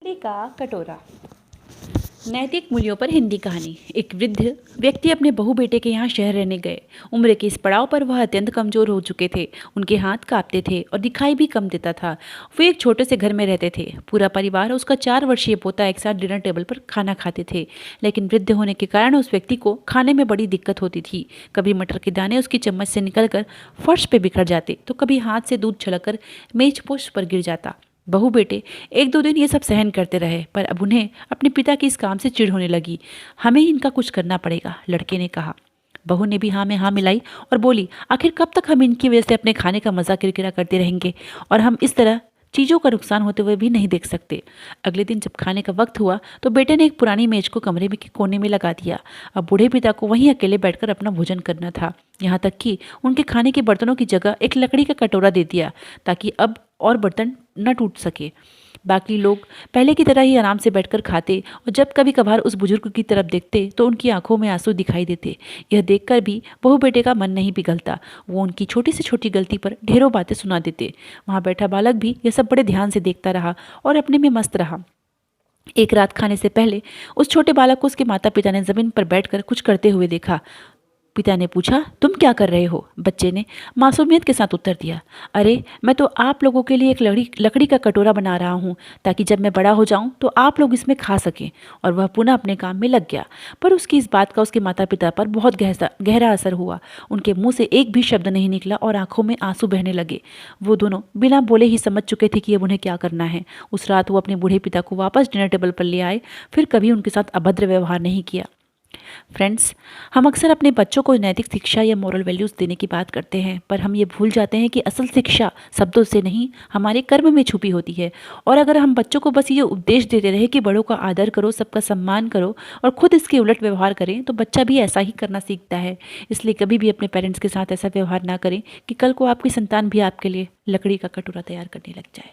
लकड़ी का कटोरा। नैतिक मूल्यों पर हिंदी कहानी। एक वृद्ध व्यक्ति अपने बहू बेटे के यहाँ शहर रहने गए। उम्र के इस पड़ाव पर वह अत्यंत कमजोर हो चुके थे। उनके हाथ कांपते थे और दिखाई भी कम देता था। वे एक छोटे से घर में रहते थे। पूरा परिवार और उसका 4 वर्षीय पोता एक साथ डिनर टेबल पर खाना खाते थे। लेकिन वृद्ध होने के कारण उस व्यक्ति को खाने में बड़ी दिक्कत होती थी। कभी मटर के दाने उसकी चम्मच से निकलकर फर्श पे बिखर जाते, तो कभी हाथ से दूध छलककर मेज पोस्ट पर गिर जाता। बहू बेटे 1-2 दिन ये सब सहन करते रहे, पर अब उन्हें अपने पिता की इस काम से चिढ़ होने लगी। हमें इनका कुछ करना पड़ेगा, लड़के ने कहा। बहू ने भी हाँ में हाँ मिलाई और बोली, आखिर कब तक हम इनकी वजह से अपने खाने का मजा किरकिरा करते रहेंगे, और हम इस तरह चीज़ों का नुकसान होते हुए भी नहीं देख सकते। अगले दिन जब खाने का वक्त हुआ तो बेटे ने एक पुरानी मेज को कमरे में के कोने में लगा दिया। अब बूढ़े पिता को वहीं अकेले बैठकर अपना भोजन करना था। यहाँ तक कि उनके खाने के बर्तनों की जगह एक लकड़ी का कटोरा दे दिया, ताकि अब और बर्तन न टूट सके। बाकी लोग पहले की तरह ही आराम से बैठकर खाते, और जब कभी कभार उस बुजुर्ग की तरफ देखते तो उनकी आंखों में आंसू दिखाई देते। यह देखकर भी बहू बेटे का मन नहीं पिघलता। वो उनकी छोटी से छोटी गलती पर ढेरों बातें सुना देते। वहाँ बैठा बालक भी यह सब बड़े ध्यान से देखता रहा और अपने में मस्त रहा। एक रात खाने से पहले उस छोटे बालक को उसके माता पिता ने जमीन पर बैठकर कुछ करते हुए देखा। पिता ने पूछा, तुम क्या कर रहे हो? बच्चे ने मासूमियत के साथ उत्तर दिया, अरे मैं तो आप लोगों के लिए एक लकड़ी का कटोरा बना रहा हूँ, ताकि जब मैं बड़ा हो जाऊँ तो आप लोग इसमें खा सकें। और वह पुनः अपने काम में लग गया। पर उसकी इस बात का उसके माता पिता पर बहुत गहरा असर हुआ। उनके मुंह से एक भी शब्द नहीं निकला और आंखों में आंसू बहने लगे। वो दोनों बिना बोले ही समझ चुके थे कि अब उन्हें क्या करना है। उस रात वो अपने बूढ़े पिता को वापस डिनर टेबल पर ले आए, फिर कभी उनके साथ अभद्र व्यवहार नहीं किया। फ्रेंड्स, हम अक्सर अपने बच्चों को नैतिक शिक्षा या मॉरल वैल्यूज़ देने की बात करते हैं, पर हम ये भूल जाते हैं कि असल शिक्षा शब्दों से नहीं, हमारे कर्म में छुपी होती है। और अगर हम बच्चों को बस ये उपदेश देते रहे कि बड़ों का आदर करो, सबका सम्मान करो, और खुद इसके उलट व्यवहार करें, तो बच्चा भी ऐसा ही करना सीखता है। इसलिए कभी भी अपने पेरेंट्स के साथ ऐसा व्यवहार ना करें कि कल को आपकी संतान भी आपके लिए लकड़ी का कटोरा तैयार करने लग जाए।